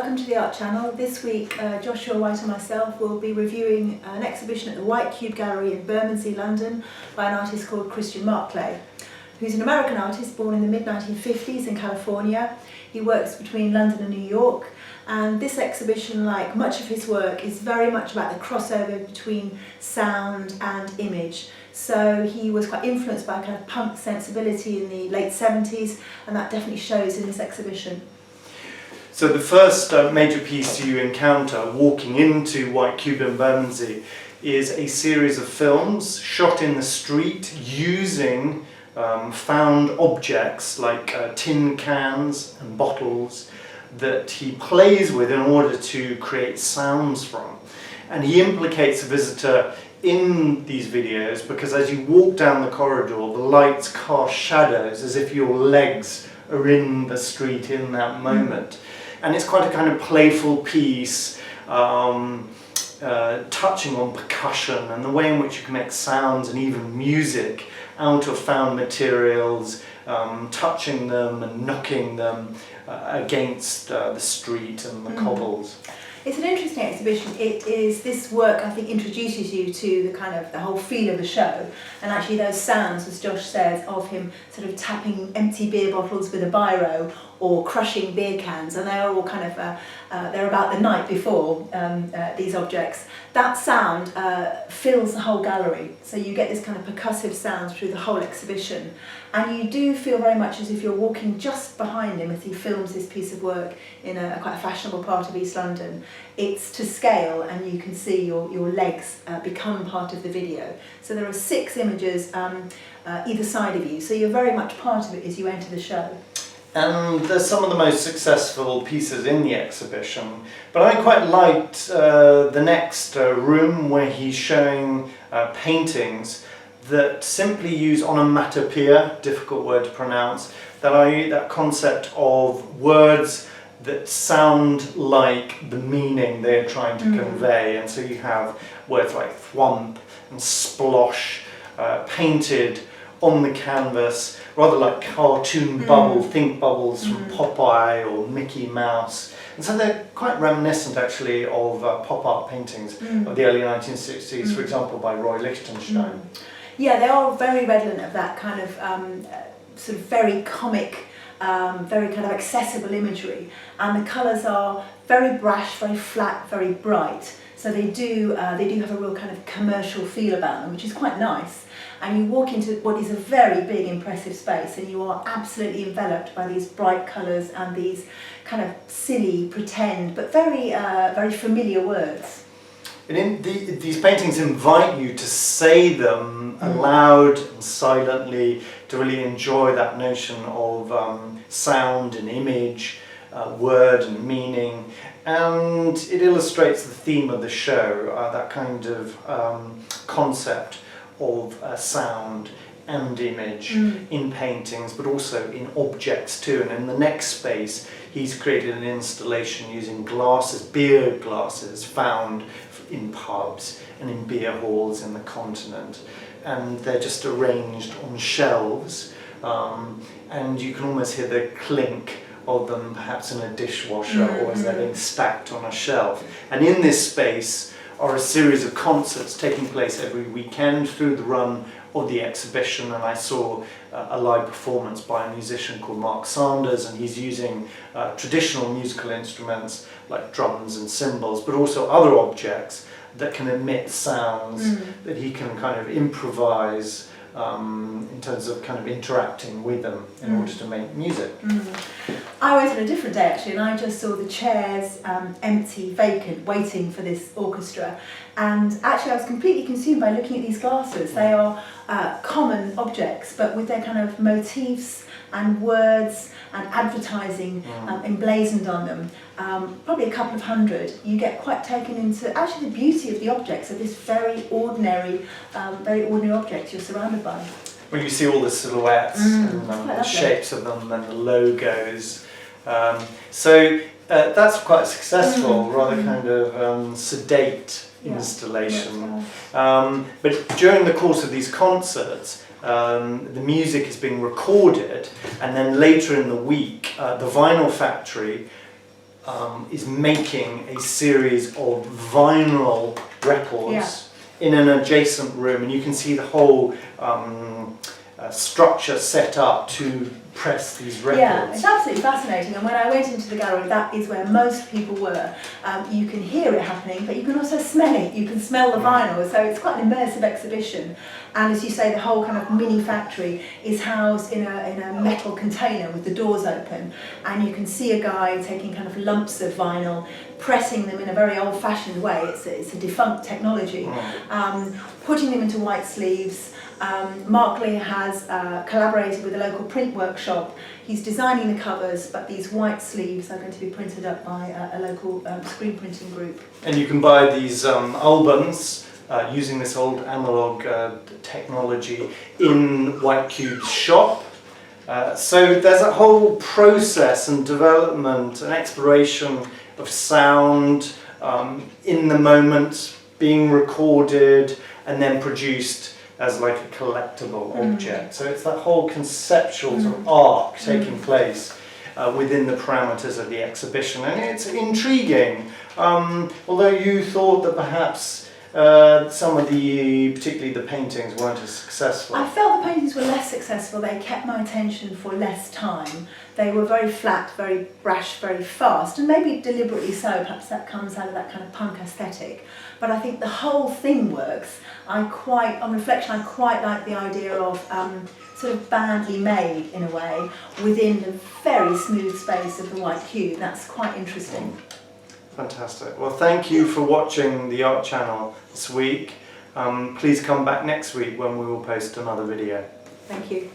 welcome to the Art Channel. This week Joshua White and myself will be reviewing an exhibition at the White Cube Gallery in Bermondsey, London by an artist called Marclay, who's an American artist born in the mid-1950s in California. He works between London and New York, and this exhibition, like much of his work, is very much about the crossover between sound and image. So he was quite influenced by a kind of punk sensibility in the late 70s, and that definitely shows in this exhibition. So the first major piece you encounter walking into White Cube in Bermondsey is a series of films shot in the street using found objects like tin cans and bottles that he plays with in order to create sounds from. And he implicates the visitor in these videos because as you walk down the corridor, the lights cast shadows as if your legs are in the street in that moment. And it's quite a kind of playful piece, touching on percussion and the way in which you can make sounds and even music out of found materials, touching them and knocking them against the street and the cobbles. It's an interesting exhibition. This work, I think, introduces you to the whole feel of the show, and actually those sounds, as Josh says, of him sort of tapping empty beer bottles with a biro or crushing beer cans, and they are all they're about the night before, these objects. That sound fills the whole gallery, so you get this kind of percussive sounds through the whole exhibition, and you do feel very much as if you're walking just behind him as he films this piece of work in quite a fashionable part of East London. It's to scale, and you can see your legs become part of the video. So there are 6 images either side of you, so you're very much part of it as you enter the show. And they're some of the most successful pieces in the exhibition, but I quite liked the next room where he's showing paintings that simply use onomatopoeia, difficult word to pronounce, that concept of words that sound like the meaning they're trying to convey. And so you have words like thwomp and splosh painted on the canvas, rather like cartoon think bubbles from Popeye or Mickey Mouse. And so they're quite reminiscent actually of pop art paintings of the early 1960s, for example by Roy Lichtenstein. Yeah, they are very redolent of that kind of sort of very comic, very kind of accessible imagery, and the colours are very brash, very flat, very bright. So they do have a real kind of commercial feel about them, which is quite nice. And you walk into what is a very big, impressive space, and you are absolutely enveloped by these bright colours and these kind of silly, pretend, but very, very familiar words. And these paintings invite you to say them aloud and silently, to really enjoy that notion of sound and image, word and meaning, and it illustrates the theme of the show, that kind of concept of sound and image in paintings, but also in objects too. And in the next space, he's created an installation using glasses, beer glasses, found in pubs and in beer halls in the continent. And they're just arranged on shelves, and you can almost hear the clink of them, perhaps in a dishwasher or as they're being stacked on a shelf. And in this space are a series of concerts taking place every weekend through the run of the exhibition, and I saw a live performance by a musician called Mark Sanders, and he's using traditional musical instruments like drums and cymbals, but also other objects that can emit sounds that he can kind of improvise in terms of kind of interacting with them in order to make music. I went on a different day actually, and I just saw the chairs empty, vacant, waiting for this orchestra. And actually I was completely consumed by looking at these glasses. They are common objects, but with their kind of motifs and words and advertising emblazoned on them, probably a couple of hundred. You get quite taken into actually the beauty of the objects, of this very ordinary objects you're surrounded by. When you see all the silhouettes and the shapes of them and the logos. So that's quite successful, rather kind of sedate installation. But during the course of these concerts, the music is being recorded, and then later in the week, the Vinyl Factory is making a series of vinyl records in an adjacent room, and you can see the whole structure set up to press these records. Yeah, it's absolutely fascinating, and when I went into the gallery, that is where most people were. You can hear it happening, but you can also smell it. You can smell the vinyl, so it's quite an immersive exhibition. And as you say, the whole kind of mini factory is housed in a metal container with the doors open, and you can see a guy taking kind of lumps of vinyl, pressing them in a very old-fashioned way. It's a defunct technology, putting them into white sleeves. Marclay has collaborated with a local print workshop. He's designing the covers, but these white sleeves are going to be printed up by a local screen printing group. And you can buy these albums using this old analogue technology in White Cube's shop. So there's a whole process and development and exploration of sound in the moment, being recorded and then produced as like a collectible object. So it's that whole conceptual sort of arc taking place within the parameters of the exhibition, and it's intriguing. Although you thought that perhaps some of the, particularly the paintings, weren't as successful. I felt the paintings were less successful. They kept my attention for less time. They were very flat, very brash, very fast, and maybe deliberately so. Perhaps that comes out of that kind of punk aesthetic. But I think the whole thing works. On reflection, I quite like the idea of sort of badly made, in a way, within the very smooth space of the White Cube. That's quite interesting. Fantastic. Well, thank you for watching the Art Channel this week. Please come back next week when we will post another video. Thank you.